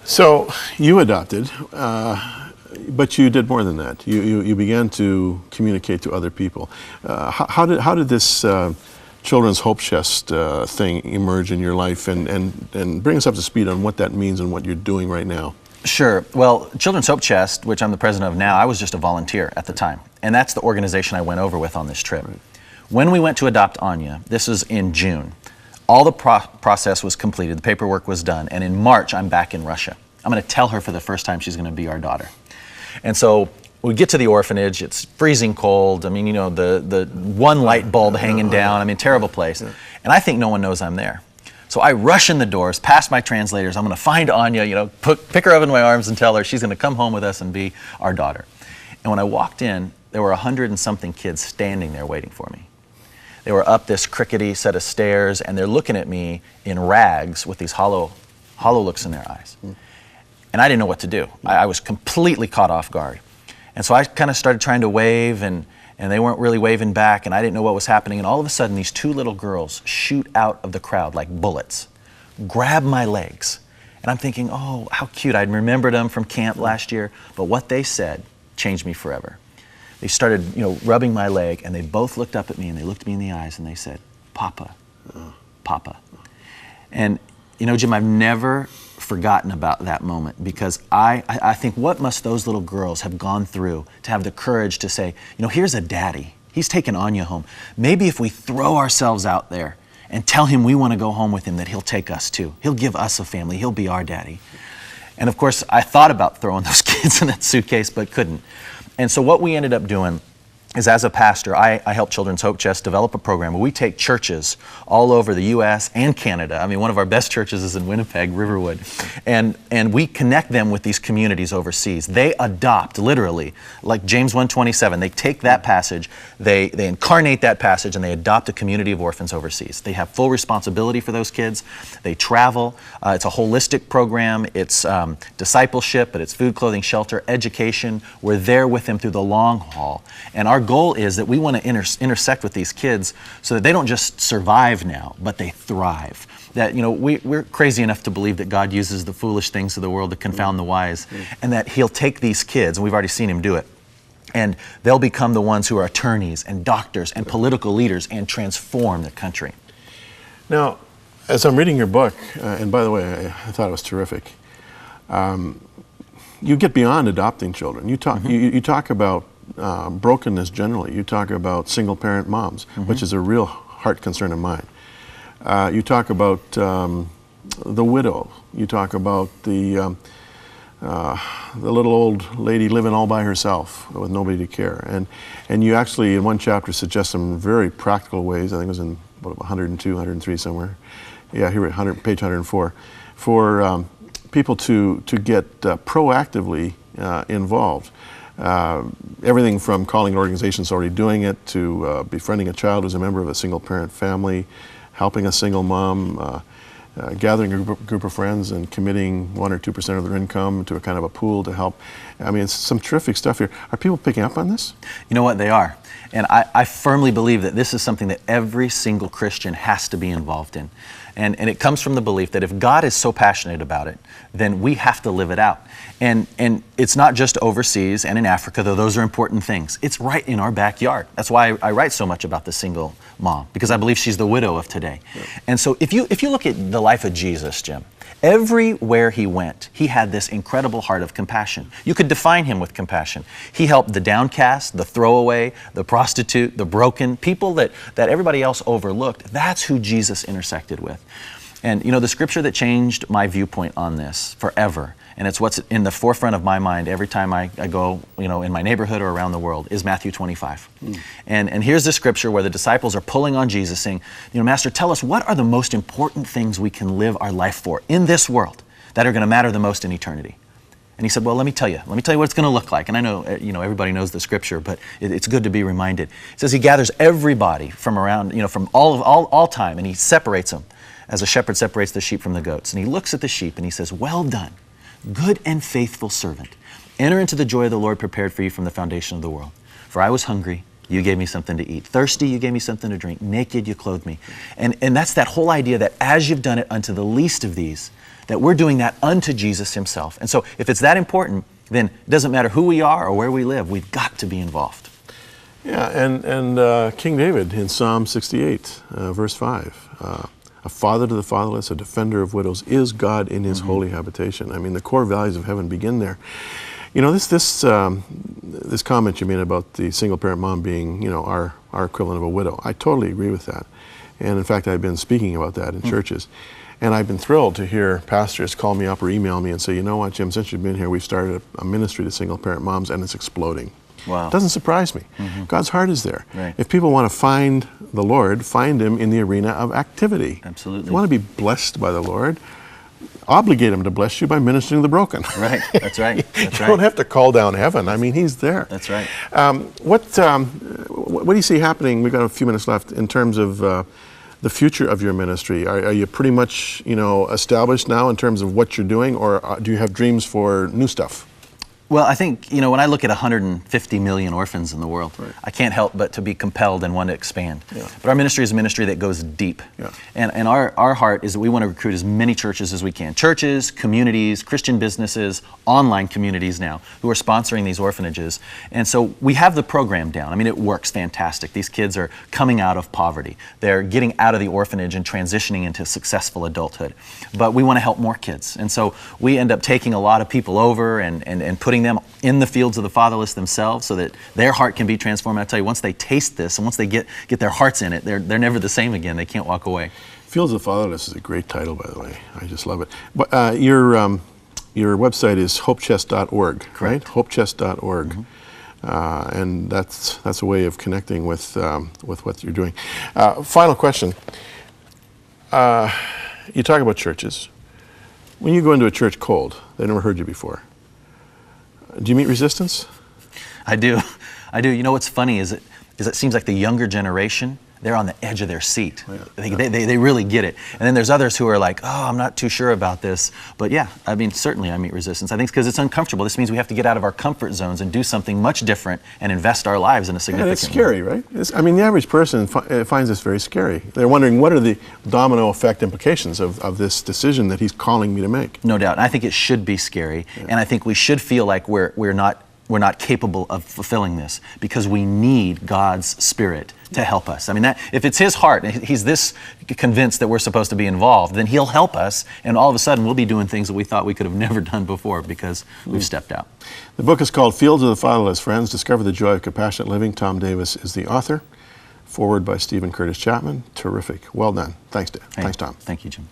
So you adopted, but you did more than that. You began to communicate to other people. How did this Children's HopeChest thing emerge in your life, and bring us up to speed on what that means and what you're doing right now? Sure. Well, Children's HopeChest, which I'm the president of now, I was just a volunteer at the time. And that's the organization I went over with on this trip. Right. When we went to adopt Anya, this was in June, all the process was completed, the paperwork was done, and in March I'm back in Russia. I'm going to tell her for the first time she's going to be our daughter. And so we get to the orphanage, it's freezing cold, I mean, you know, the one light bulb hanging down, I mean, terrible place. And I think no one knows I'm there. So I rush in the doors, past my translators, I'm going to find Anya, you know, pick her up in my arms and tell her she's going to come home with us and be our daughter. And when I walked in, there were 100 and something kids standing there waiting for me. They were up this crickety set of stairs, and they're looking at me in rags with these hollow looks in their eyes. And I didn't know what to do. I was completely caught off guard. And so I kind of started trying to wave, and they weren't really waving back, and I didn't know what was happening. And all of a sudden, these two little girls shoot out of the crowd like bullets, grab my legs. And I'm thinking, oh, how cute. I'd remembered them from camp last year. But what they said changed me forever. They started, you know, rubbing my leg, and they both looked up at me, and they looked me in the eyes, and they said, Papa, Papa. And, you know, Jim, I've never forgotten about that moment, because I think, what must those little girls have gone through to have the courage to say, you know, here's a daddy. He's taking Anya home. Maybe if we throw ourselves out there and tell him we want to go home with him, that he'll take us too. He'll give us a family. He'll be our daddy. And of course, I thought about throwing those kids in that suitcase, but couldn't. And so what we ended up doing is, as a pastor, I help Children's HopeChest develop a program where we take churches all over the U.S. and Canada. I mean, one of our best churches is in Winnipeg, Riverwood. And we connect them with these communities overseas. They adopt, literally, like James 1:27. They take that passage, they incarnate that passage, and they adopt a community of orphans overseas. They have full responsibility for those kids. They travel. It's a holistic program. It's discipleship, but it's food, clothing, shelter, education. We're there with them through the long haul. And our goal is that we want to intersect with these kids so that they don't just survive now, but they thrive. That, you know, we're crazy enough to believe that God uses the foolish things of the world to confound the wise, and that He'll take these kids, and we've already seen Him do it, and they'll become the ones who are attorneys and doctors and political leaders and transform the country. Now, as I'm reading your book, and by the way, I thought it was terrific, you get beyond adopting children. You talk about brokenness generally. You talk about single-parent moms, which is a real heart concern of mine. You talk about the widow. You talk about the little old lady living all by herself with nobody to care. And you actually, in one chapter, suggest some very practical ways. I think it was in 102, 103 somewhere. Yeah, here, page 104, for people to get proactively involved. Everything from calling an organization that's already doing it, to befriending a child who's a member of a single-parent family, helping a single mom, gathering a group of friends and committing 1 or 2% of their income to a kind of a pool to help. I mean, it's some terrific stuff here. Are people picking up on this? You know what, they are. And I firmly believe that this is something that every single Christian has to be involved in. And it comes from the belief that if God is so passionate about it, then we have to live it out. And it's not just overseas and in Africa, though those are important things. It's right in our backyard. That's why I write so much about the single mom, because I believe she's the widow of today. Yeah. And so if you look at the life of Jesus, Jim, everywhere He went, He had this incredible heart of compassion. You could define Him with compassion. He helped the downcast, the throwaway, the prostitute, the broken, people that everybody else overlooked. That's who Jesus intersected with. And you know, the scripture that changed my viewpoint on this forever, and it's what's in the forefront of my mind every time I go, you know, in my neighborhood or around the world, is Matthew 25. And here's the scripture where the disciples are pulling on Jesus, saying, you know, Master, tell us, what are the most important things we can live our life for in this world that are going to matter the most in eternity? And He said, well, let me tell you what it's going to look like. And I know, you know, everybody knows the scripture, but it's good to be reminded. It says He gathers everybody from around, you know, from all time, and He separates them as a shepherd separates the sheep from the goats. And He looks at the sheep and He says, well done, good and faithful servant. Enter into the joy of the Lord prepared for you from the foundation of the world. For I was hungry, you gave me something to eat. Thirsty, you gave me something to drink. Naked, you clothed me. And that's that whole idea that as you've done it unto the least of these, that we're doing that unto Jesus himself. And so if it's that important, then it doesn't matter who we are or where we live, we've got to be involved. Yeah, and King David in Psalm 68, verse 5, a father to the fatherless, a defender of widows, is God in his holy habitation. I mean, the core values of heaven begin there. You know, this comment you made about the single-parent mom being, you know, our equivalent of a widow, I totally agree with that. And in fact, I've been speaking about that in churches. And I've been thrilled to hear pastors call me up or email me and say, you know what, Jim, since you've been here, we've started a ministry to single-parent moms, and it's exploding. Wow. It doesn't surprise me. God's heart is there. Right. If people want to find the Lord, find him in the arena of activity. Absolutely. If you want to be blessed by the Lord, obligate him to bless you by ministering to the broken. Right, that's right. That's You don't have to call down heaven. I mean, he's there. That's right. What do you see happening? We've got a few minutes left in terms of the future of your ministry. Are you pretty much, you know, established now in terms of what you're doing, or do you have dreams for new stuff? Well, I think, you know, when I look at 150 million orphans in the world, I can't help but to be compelled and want to expand. Yeah. But our ministry is a ministry that goes deep. Yeah. And our heart is that we want to recruit as many churches as we can. Churches, communities, Christian businesses, online communities now, who are sponsoring these orphanages. And so we have the program down. I mean, it works fantastic. These kids are coming out of poverty. They're getting out of the orphanage and transitioning into successful adulthood. But we want to help more kids. And so we end up taking a lot of people over and putting them in the fields of the fatherless themselves so that their heart can be transformed. I tell you, once they taste this and once they get their hearts in it, they're never the same again. They can't walk away. Fields of the Fatherless is a great title, by the way. I just love it. But your website is HopeChest.org, right? HopeChest.org. And that's a way of connecting with what you're doing. Final question. You talk about churches. When you go into a church cold, they never heard you before. Do you meet resistance? I do. You know what's funny is it seems like the younger generation, they're on the edge of their seat. Oh, yeah. They really get it. And then there's others who are like, oh, I'm not too sure about this. But yeah, I mean, certainly I meet resistance. I think it's because it's uncomfortable. This means we have to get out of our comfort zones and do something much different and invest our lives in a significant way. It's scary, right? I mean, the average person finds this very scary. They're wondering, what are the domino effect implications of this decision that he's calling me to make? No doubt. And I think it should be scary. Yeah. And I think we should feel like we're not capable of fulfilling this, because we need God's Spirit to help us. I mean, if it's his heart, and he's this convinced that we're supposed to be involved, then he'll help us, and all of a sudden we'll be doing things that we thought we could have never done before because we've stepped out. The book is called Fields of the Fatherless, Friends, Discover the Joy of Compassionate Living. Tom Davis is the author. Forward by Stephen Curtis Chapman. Terrific. Well done. Thanks, Tom. Thank you, Jim.